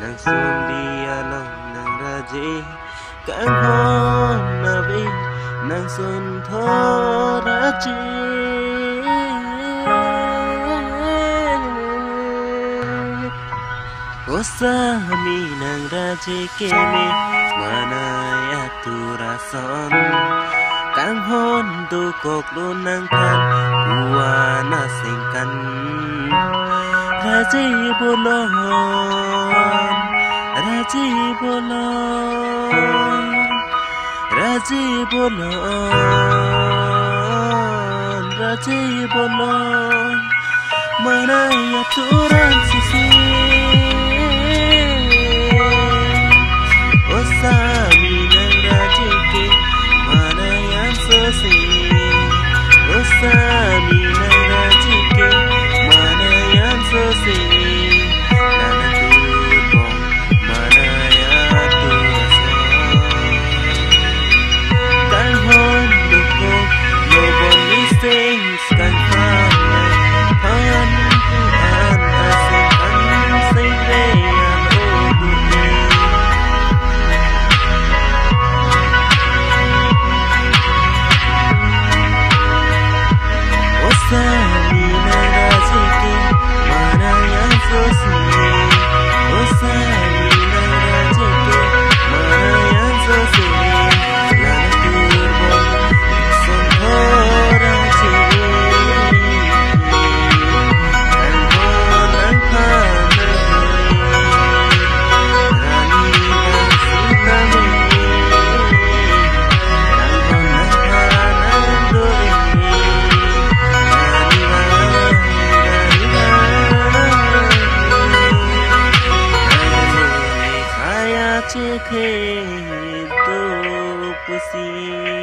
nàng xuân đi lòng nàng ra dễ cánh hôn na vi nàng xuân thơ ra chi osa mi nàng ra chi kemi mana ya tu ra son cánh hôn tu cột luôn nàng pan bua na sinh căn Raji bolon, Raji bolon, Raji bolon, Raji bolon, mana ya turun sisi, osami nang Raji ke, mana yang sesi, osami nang Raji ke. Sesi nana turbong mana ya turasa kan hon duko no bon mistakes kan hamai han tuhan asing kan seirean odune osami nana ziki Che the to pusi